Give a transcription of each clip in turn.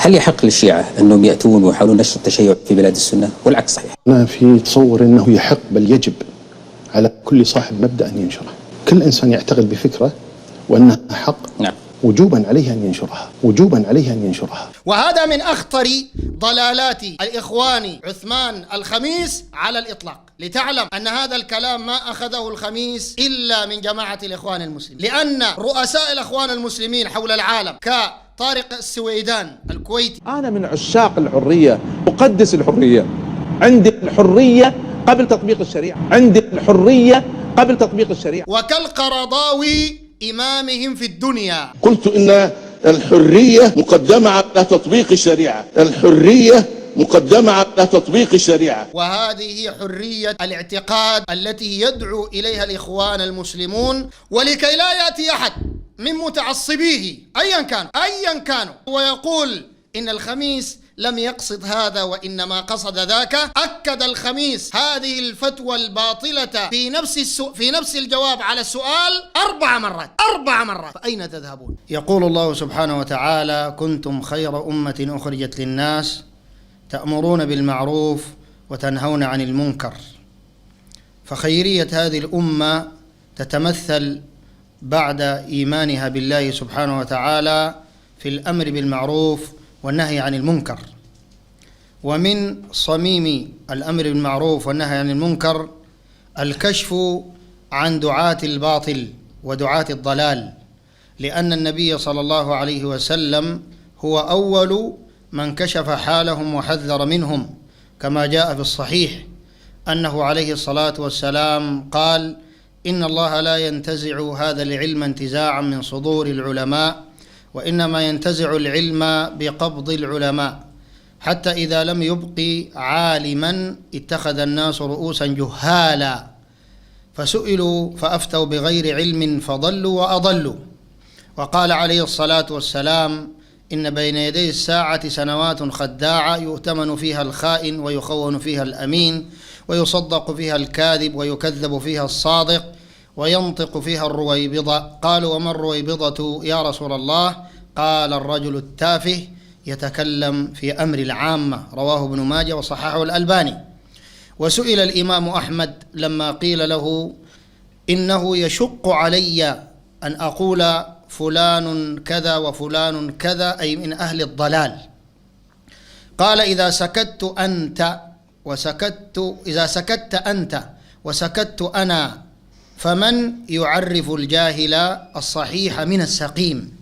هل يحق للشيعة أنهم يأتون ويحاولون نشر التشيع في بلاد السنة والعكس صحيح؟ أنا في تصور أنه يحق بل يجب على كل صاحب مبدأ أن ينشره. كل إنسان يعتقد بفكرة وأنها حق، نعم، وجوبا عليه أن ينشرها، وجوبا عليه أن ينشرها. وهذا من أخطر ضلالات الإخوان عثمان الخميس على الإطلاق. لتعلم أن هذا الكلام ما أخذه الخميس إلا من جماعة الإخوان المسلمين، لأن رؤساء الإخوان المسلمين حول العالم كطارق السويدان الكويتي: أنا من عشاق الحرية، أقدس الحرية، عندي الحرية قبل تطبيق الشريعة، عندي الحرية قبل تطبيق الشريعة. وكالقرضاوي إمامهم في الدنيا قلت إن الحرية مقدمة على تطبيق الشريعة، الحرية مقدمة على تطبيق الشريعة. وهذه هي حرية الاعتقاد التي يدعو إليها الإخوان المسلمون، ولكي لا يأتي أحد من متعصبيه أيا كانوا ويقول إن الخميس لم يقصد هذا وإنما قصد ذاك. أكد الخميس هذه الفتوى الباطلة في نفس الجواب على السؤال 4 مرات. فأين تذهبون؟ يقول الله سبحانه وتعالى: كنتم خير أمة أخرجت للناس تأمرون بالمعروف وتنهون عن المنكر. فخيرية هذه الأمة تتمثل بعد إيمانها بالله سبحانه وتعالى في الأمر بالمعروف والنهي عن المنكر. ومن صميم الأمر بالمعروف والنهي عن المنكر الكشف عن دعاة الباطل ودعاة الضلال، لأن النبي صلى الله عليه وسلم هو أول من كشف حالهم وحذر منهم، كما جاء في الصحيح أنه عليه الصلاة والسلام قال: إن الله لا ينتزع هذا العلم انتزاعا من صدور العلماء، وإنما ينتزع العلم بقبض العلماء، حتى إذا لم يبق عالما اتخذ الناس رؤوسا جهالا فسئلوا فأفتوا بغير علم فضلوا وأضلوا. وقال عليه الصلاة والسلام: إن بين يدي الساعة سنوات خداعة يؤتمن فيها الخائن ويخون فيها الأمين ويصدق فيها الكاذب ويكذب فيها الصادق وينطق فيها الرويبضة. قالوا: وما الرويبضة يا رسول الله؟ قال: الرجل التافه يتكلم في أمر العامة. رواه ابن ماجه وصححه الألباني. وسئل الإمام أحمد لما قيل له: إنه يشق علي أن أقول فلان كذا وفلان كذا، أي من أهل الضلال، قال: إذا سكت أنت وسكت أنا فمن يعرف الجاهل الصحيح من السقيم؟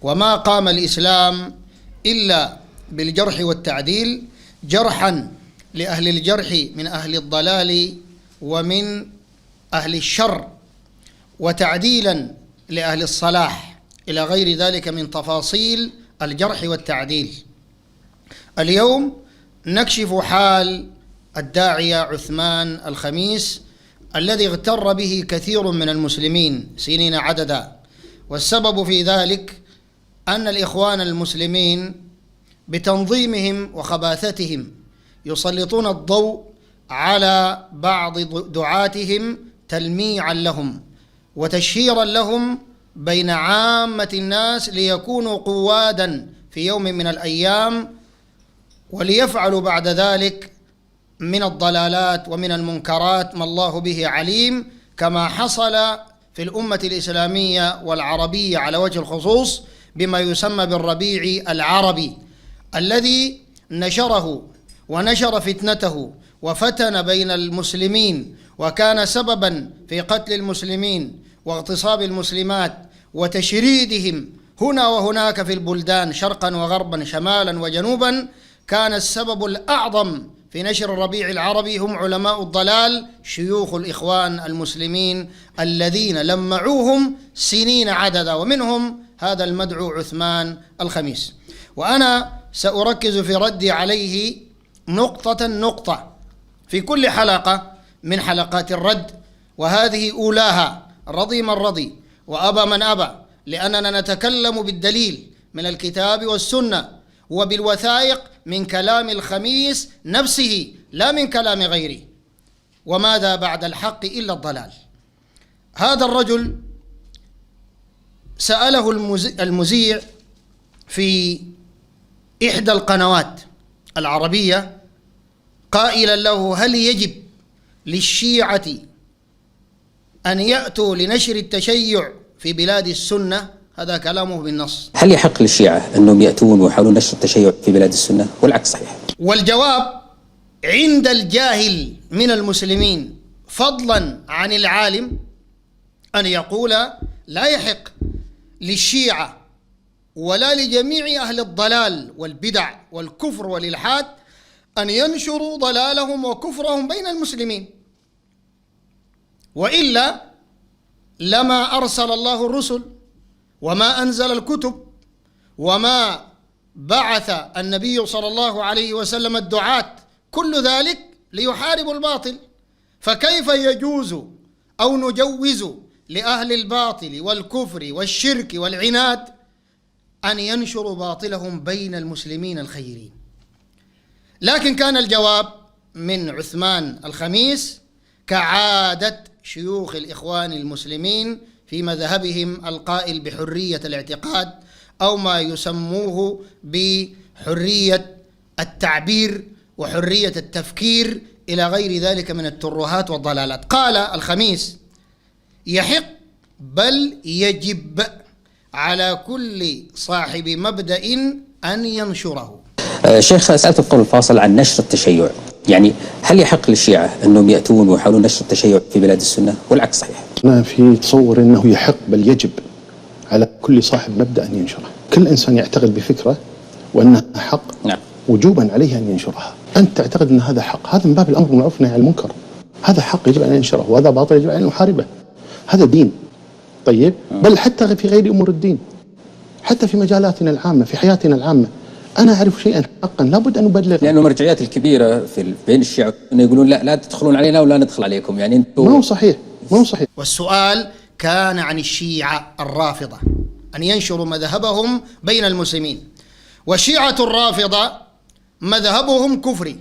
وما قام الإسلام إلا بالجرح والتعديل، جرحا لأهل الجرح من أهل الضلال ومن أهل الشر، وتعديلا لأهل الصلاح، إلى غير ذلك من تفاصيل الجرح والتعديل. اليوم نكشف حال الداعية عثمان الخميس الذي اغتر به كثير من المسلمين سنين عددا. والسبب في ذلك أن الإخوان المسلمين بتنظيمهم وخباثتهم يسلطون الضوء على بعض دعاتهم تلميعا لهم وتشهيرا لهم بين عامة الناس ليكونوا قوادا في يوم من الأيام، وليفعلوا بعد ذلك من الضلالات ومن المنكرات ما الله به عليم، كما حصل في الأمة الإسلامية والعربية على وجه الخصوص بما يسمى بالربيع العربي، الذي نشره ونشر فتنته وفتن بين المسلمين، وكان سببا في قتل المسلمين واغتصاب المسلمات وتشريدهم هنا وهناك في البلدان شرقا وغربا شمالا وجنوبا. كان السبب الأعظم في نشر الربيع العربي هم علماء الضلال شيوخ الإخوان المسلمين الذين لمعوهم سنين عددا، ومنهم هذا المدعو عثمان الخميس. وأنا سأركز في ردي عليه نقطة في كل حلقة من حلقات الرد، وهذه أولاها: رضي من رضي وأبى من أبى، لأننا نتكلم بالدليل من الكتاب والسنة وبالوثائق من كلام الخميس نفسه لا من كلام غيره. وماذا بعد الحق إلا الضلال؟ هذا الرجل سأله المذيع في إحدى القنوات العربية قائلا له: هل يجب للشيعة أن يأتوا لنشر التشيع في بلاد السنة؟ هذا كلامه بالنص. هل يحق للشيعة أنهم يأتون ويحاولون نشر التشيع في بلاد السنة والعكس صحيح؟ والجواب عند الجاهل من المسلمين فضلا عن العالم أن يقول: لا يحق للشيعة ولا لجميع أهل الضلال والبدع والكفر والإلحاد أن ينشروا ضلالهم وكفرهم بين المسلمين، وإلا لما أرسل الله الرسل وما أنزل الكتب وما بعث النبي صلى الله عليه وسلم الدعاة، كل ذلك ليحاربوا الباطل. فكيف يجوز أو نجوز لأهل الباطل والكفر والشرك والعناد أن ينشروا باطلهم بين المسلمين الخيرين؟ لكن كان الجواب من عثمان الخميس كعادة شيوخ الإخوان المسلمين في مذهبهم القائل بحرية الاعتقاد أو ما يسموه بحرية التعبير وحرية التفكير إلى غير ذلك من الترهات والضلالات. قال الخميس: يحق بل يجب على كل صاحب مبدأ أن ينشره. شيخ، سألت قبل الفاصل عن نشر التشيع، يعني هل يحق للشيعة أنهم يأتون ويحاولون نشر التشيع في بلاد السنة والعكس صحيح؟ أنا في تصور أنه يحق بل يجب على كل صاحب مبدأ أن ينشره. كل إنسان يعتقد بفكرة وأنها حق، نعم، وجوبا عليه أن ينشرها. أنت تعتقد أن هذا حق، هذا من باب الأمر بالمعروف والنهي عن المنكر. هذا حق يجب أن ينشره، وهذا باطل يجب أن يحاربه. هذا دين. طيب، بل حتى في غير أمور الدين، حتى في مجالاتنا العامة، في حياتنا العامة، أنا أعرف شيئا حقا لابد أن أبلغه. لأنه المرجعيات الكبيرة بين الشيعة يقولون لا تدخلون علينا ولا ندخل عليكم، يعني ما هو صحيح، ما هو صحيح. والسؤال كان عن الشيعة الرافضة أن ينشروا مذهبهم بين المسلمين، والشيعة الرافضة مذهبهم كفري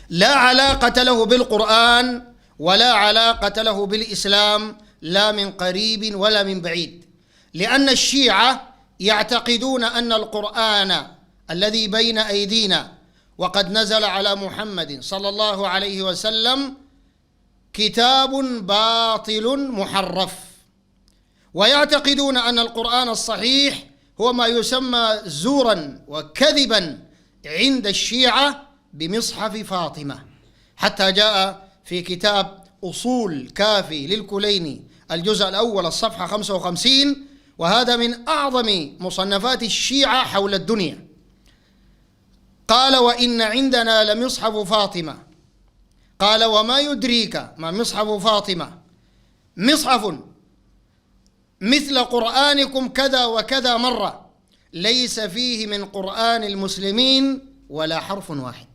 لا علاقة له بالقرآن ولا علاقة له بالإسلام، لا من قريب ولا من بعيد، لأن الشيعة يعتقدون أن القرآن الذي بين أيدينا وقد نزل على محمد صلى الله عليه وسلم كتاب باطل محرف، ويعتقدون أن القرآن الصحيح هو ما يسمى زورا وكذبا عند الشيعة بمصحف فاطمة، حتى جاء في كتاب أصول كافي للكليني الجزء الأول الصفحة 55، وهذا من أعظم مصنفات الشيعة حول الدنيا. قال: وإن عندنا لمصحف فاطمة. قال: وما يدريك ما مصحف فاطمة؟ مصحف مثل قرآنكم كذا وكذا مرة، ليس فيه من قرآن المسلمين ولا حرف واحد.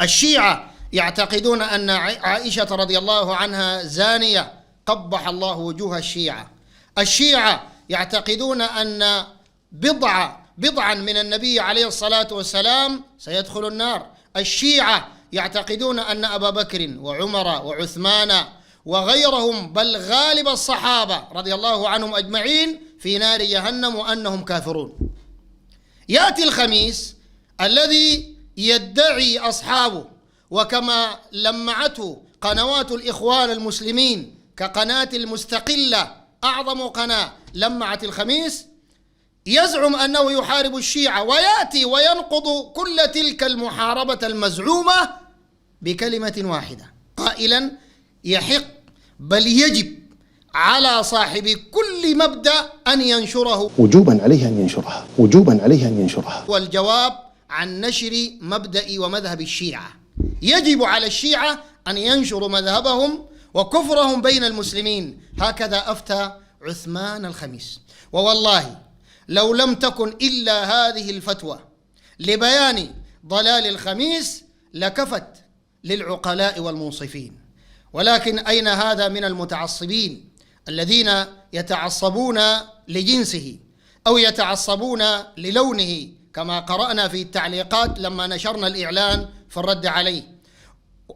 الشيعة يعتقدون أن عائشة رضي الله عنها زانية، قبح الله وجوه الشيعة. الشيعة يعتقدون أن بضعا من النبي عليه الصلاة والسلام سيدخل النار. الشيعة يعتقدون أن أبا بكر وعمر وعثمان وغيرهم بل غالب الصحابة رضي الله عنهم أجمعين في نار جهنم وأنهم كافرون. يأتي الخميس الذي يدعي أصحابه، وكما لمعته قنوات الإخوان المسلمين كقناة المستقلة أعظم قناة لمعت الخميس، يزعم أنه يحارب الشيعة، ويأتي وينقض كل تلك المحاربة المزعومة بكلمة واحدة قائلا: يحق بل يجب على صاحب كل مبدأ أن ينشره، وجوبا عليه أن ينشرها، وجوبا عليه أن ينشرها. والجواب عن نشر مبدأ ومذهب الشيعة: يجب على الشيعة أن ينشروا مذهبهم وكفرهم بين المسلمين. هكذا أفتى عثمان الخميس. ووالله لو لم تكن إلا هذه الفتوى لبيان ضلال الخميس لكفت للعقلاء والمنصفين، ولكن أين هذا من المتعصبين الذين يتعصبون لجنسه أو يتعصبون للونه، كما قرأنا في التعليقات لما نشرنا الإعلان في الرد عليه،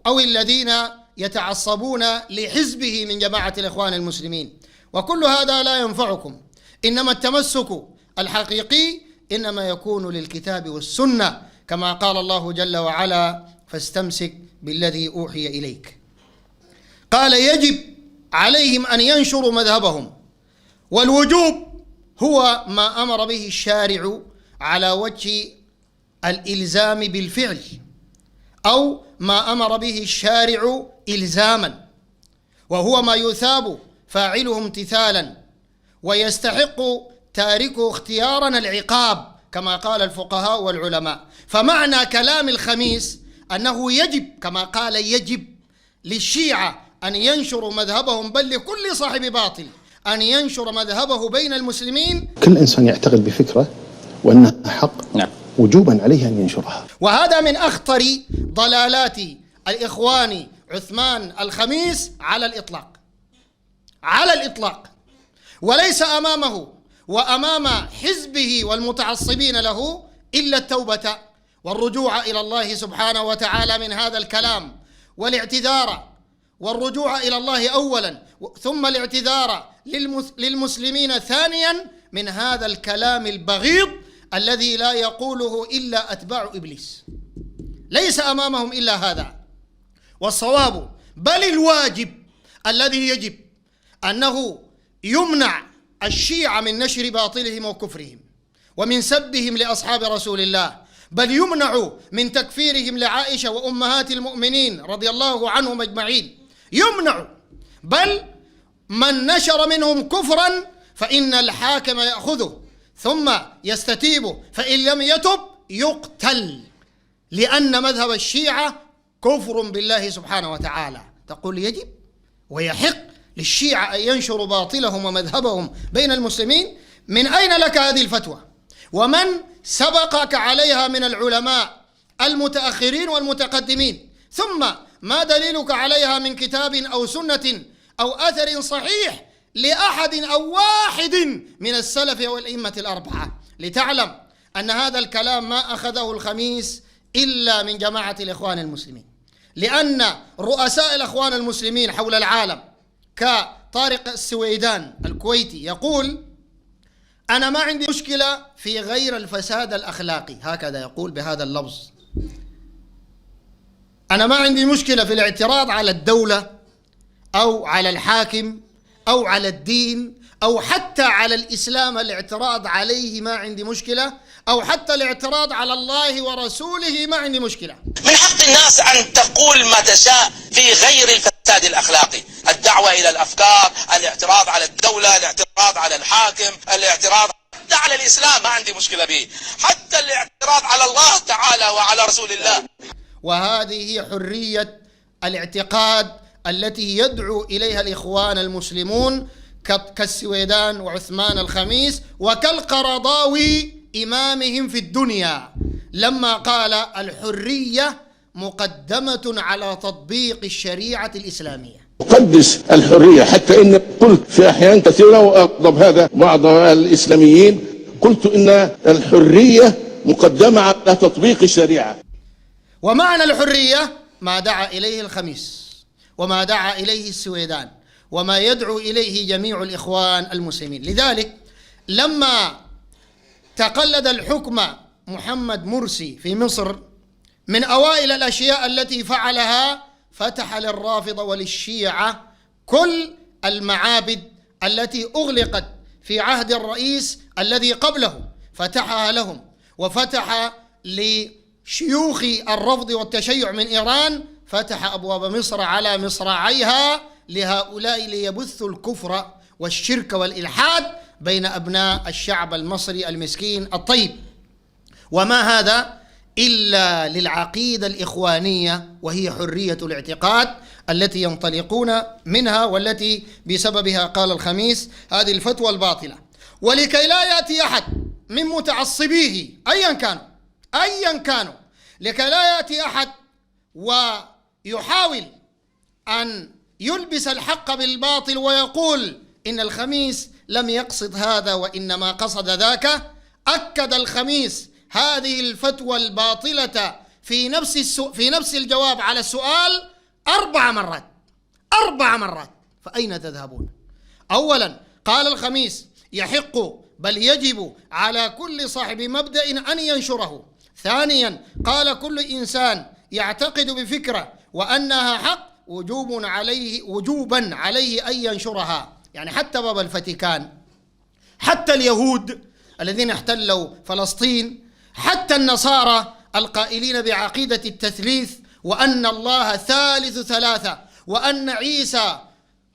أو الذين يتعصبون لحزبه من جماعة الإخوان المسلمين. وكل هذا لا ينفعكم، إنما التمسك الحقيقي إنما يكون للكتاب والسنة، كما قال الله جل وعلا: فاستمسك بالذي أوحي إليك. قال: يجب عليهم أن ينشروا مذهبهم، والوجوب هو ما أمر به الشارع على وجه الإلزام بالفعل، أو ما أمر به الشارع إلزاما، وهو ما يثاب فاعله امتثالا ويستحق تاركه اختيارا العقاب، كما قال الفقهاء والعلماء. فمعنى كلام الخميس أنه يجب، كما قال يجب للشيعة أن ينشروا مذهبهم، بل لكل صاحب باطل أن ينشر مذهبه بين المسلمين. كل إنسان يعتقد بفكرة وأنها حق، نعم، وجوبا عليه أن ينشرها. وهذا من أخطر ضلالات الإخوان عثمان الخميس على الإطلاق، على الإطلاق، وليس أمامه وأمام حزبه والمتعصبين له إلا التوبة والرجوع إلى الله سبحانه وتعالى من هذا الكلام، والاعتذار والرجوع إلى الله أولا، ثم الاعتذار للمسلمين ثانيا من هذا الكلام البغيض الذي لا يقوله إلا أتباع إبليس. ليس أمامهم إلا هذا. والصواب بل الواجب الذي يجب أنه يمنع الشيعة من نشر باطلهم وكفرهم ومن سبهم لأصحاب رسول الله، بل يمنع من تكفيرهم لعائشة وأمهات المؤمنين رضي الله عنهم أجمعين، يمنع. بل من نشر منهم كفرا فإن الحاكم يأخذه ثم يستتيبه، فإن لم يتب يقتل، لأن مذهب الشيعة كفر بالله سبحانه وتعالى. تقول يجب ويحق للشيعة أن ينشروا باطلهم ومذهبهم بين المسلمين؟ من أين لك هذه الفتوى؟ ومن سبقك عليها من العلماء المتأخرين والمتقدمين؟ ثم ما دليلك عليها من كتاب أو سنة أو أثر صحيح لأحد أو واحد من السلف والأئمة الأربعة؟ لتعلم أن هذا الكلام ما أخذه الخميس إلا من جماعة الإخوان المسلمين، لأن رؤساء الإخوان المسلمين حول العالم كطارق السويدان الكويتي يقول: أنا ما عندي مشكلة في غير الفساد الأخلاقي، هكذا يقول بهذا اللفظ. أنا ما عندي مشكلة في الاعتراض على الدولة أو على الحاكم أو على الدين أو حتى على الإسلام، الاعتراض عليه ما عندي مشكلة، أو حتى الاعتراض على الله ورسوله ما عندي مشكلة. من حق الناس أن تقول ما تشاء في غير الفساد الأخلاقي، الدعوة إلى الأفكار، الاعتراض على الدولة، الاعتراض على الحاكم، الاعتراض حتى على الإسلام ما عندي مشكلة به، حتى الاعتراض على الله تعالى وعلى رسول الله. وهذه هي حرية الاعتقاد التي يدعو إليها الإخوان المسلمون كالسويدان وعثمان الخميس وكالقرضاوي إمامهم في الدنيا، لما قال: الحرية مقدمة على تطبيق الشريعة الإسلامية. أقدس الحرية، حتى إن قلت في أحيان كثيرة وأغضب هذا بعض الإسلاميين، قلت إن الحرية مقدمة على تطبيق الشريعة. ومعنى الحرية ما دعا إليه الخميس وما دعا إليه السويدان وما يدعو إليه جميع الإخوان المسلمين. لذلك لما تقلد الحكم محمد مرسي في مصر، من أوائل الأشياء التي فعلها فتح للرافضة وللشيعة كل المعابد التي أغلقت في عهد الرئيس الذي قبله، فتحها لهم، وفتح لشيوخ الرفض والتشيع من إيران، فتح أبواب مصر على مصراعيها لهؤلاء ليبثوا الكفر والشرك والإلحاد بين أبناء الشعب المصري المسكين الطيب. وما هذا إلا للعقيدة الإخوانية، وهي حرية الاعتقاد التي ينطلقون منها، والتي بسببها قال الخميس هذه الفتوى الباطلة. ولكي لا يأتي أحد من متعصبيه أيا كانوا، لكي لا يأتي أحد ويحاول أن يلبس الحق بالباطل ويقول إن الخميس لم يقصد هذا وإنما قصد ذاك، أكد الخميس هذه الفتوى الباطلة في نفس الجواب على السؤال 4 مرات. فأين تذهبون؟ أولا قال الخميس: يحق بل يجب على كل صاحب مبدأ أن ينشره. ثانيا قال كل إنسان يعتقد بفكرة وأنها حق وجوبا عليه أن ينشرها. يعني حتى باب الفاتيكان، حتى اليهود الذين احتلوا فلسطين، حتى النصارى القائلين بعقيدة التثليث وأن الله ثالث ثلاثة وأن عيسى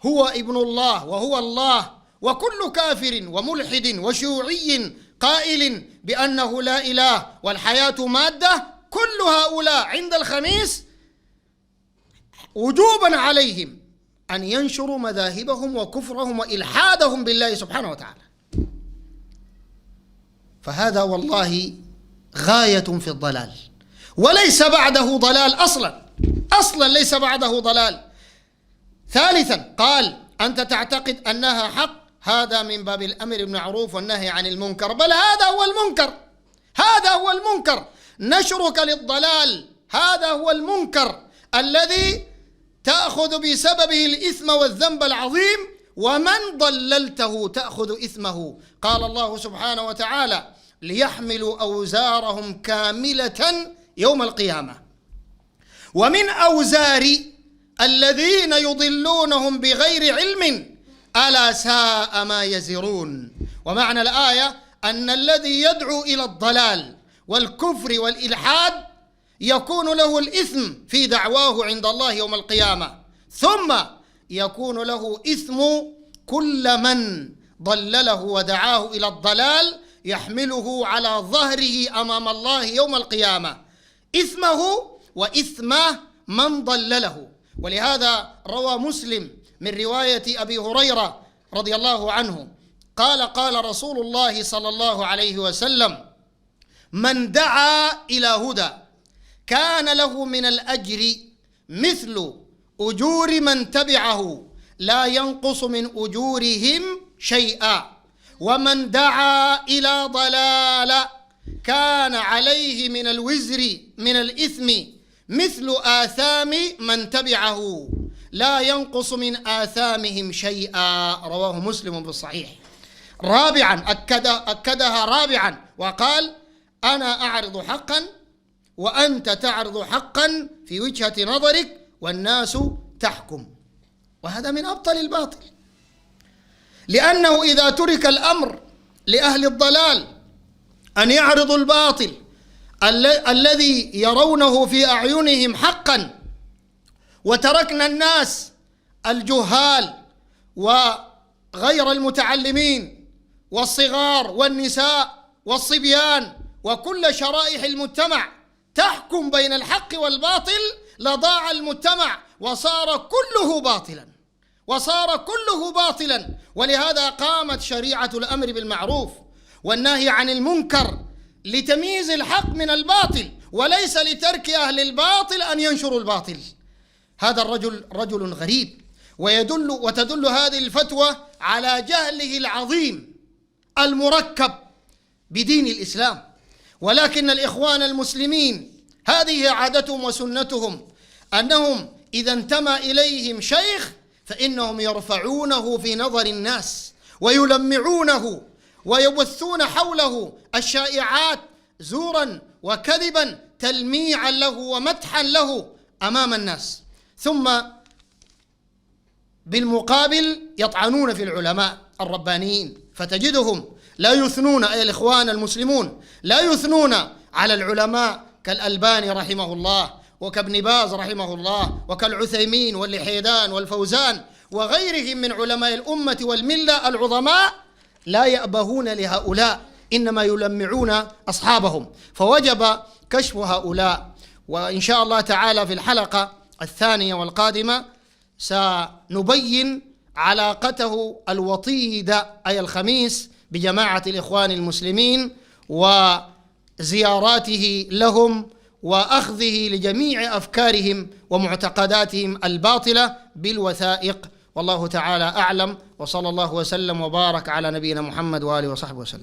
هو ابن الله وهو الله، وكل كافر وملحد وشيوعي قائل بأنه لا إله والحياة مادة، كل هؤلاء عند الخميس وجوبا عليهم أن ينشروا مذاهبهم وكفرهم وإلحادهم بالله سبحانه وتعالى. فهذا والله غاية في الضلال، وليس بعده ضلال أصلا ليس بعده ضلال. ثالثا قال أنت تعتقد أنها حق، هذا من باب الأمر بالمعروف والنهي عن المنكر، بل هذا هو المنكر، نشرك للضلال هذا هو المنكر الذي تأخذ بسببه الإثم والذنب العظيم، ومن ضللته تأخذ إثمه. قال الله سبحانه وتعالى ليحملوا أوزارهم كاملة يوم القيامة ومن أوزار الذين يضلونهم بغير علم ألا ساء ما يزرون. ومعنى الآية أن الذي يدعو إلى الضلال والكفر والإلحاد يكون له الإثم في دعواه عند الله يوم القيامة، ثم يكون له إثم كل من ضلله ودعاه إلى الضلال، يحمله على ظهره أمام الله يوم القيامة، إثمه وإثم من ضلله. ولهذا روى مسلم من رواية أبي هريرة رضي الله عنه قال قال رسول الله صلى الله عليه وسلم من دعا إلى هدى كان له من الأجر مثل أجور من تبعه لا ينقص من أجورهم شيئا، ومن دعا إلى ضلال كان عليه من الوزر من الإثم مثل آثام من تبعه لا ينقص من آثامهم شيئا. رواه مسلم بالصحيح. رابعا أكدها رابعا وقال أنا أعرض حقا وأنت تعرض حقا في وجهة نظرك والناس تحكم. وهذا من أبطل الباطل، لأنه إذا ترك الأمر لأهل الضلال أن يعرضوا الباطل الذي يرونه في أعينهم حقا، وتركنا الناس الجهال وغير المتعلمين والصغار والنساء والصبيان وكل شرائح المجتمع تحكم بين الحق والباطل، لضاع المجتمع وصار كله باطلا. ولهذا قامت شريعة الأمر بالمعروف والنهي عن المنكر لتمييز الحق من الباطل، وليس لترك أهل الباطل أن ينشروا الباطل. هذا الرجل رجل غريب، وتدل هذه الفتوى على جهله العظيم المركب بدين الإسلام. ولكن الإخوان المسلمين هذه عادتهم وسنتهم، أنهم إذا انتمى إليهم شيخ فإنهم يرفعونه في نظر الناس ويلمعونه ويبثون حوله الشائعات زورا وكذبا تلميعا له ومدحا له أمام الناس، ثم بالمقابل يطعنون في العلماء الربانيين، فتجدهم لا يثنون، أي الإخوان المسلمون لا يثنون على العلماء كالألباني رحمه الله وكابن باز رحمه الله وكالعثيمين واللحيدان والفوزان وغيرهم من علماء الأمة والملة العظماء، لا يأبهون لهؤلاء، إنما يلمعون أصحابهم. فوجب كشف هؤلاء. وإن شاء الله تعالى في الحلقة الثانية والقادمة سنبين علاقته الوطيدة أي الخميس بجماعة الإخوان المسلمين وزياراته لهم وأخذه لجميع أفكارهم ومعتقداتهم الباطلة بالوثائق. والله تعالى أعلم، وصلى الله وسلم وبارك على نبينا محمد وآله وصحبه وسلم.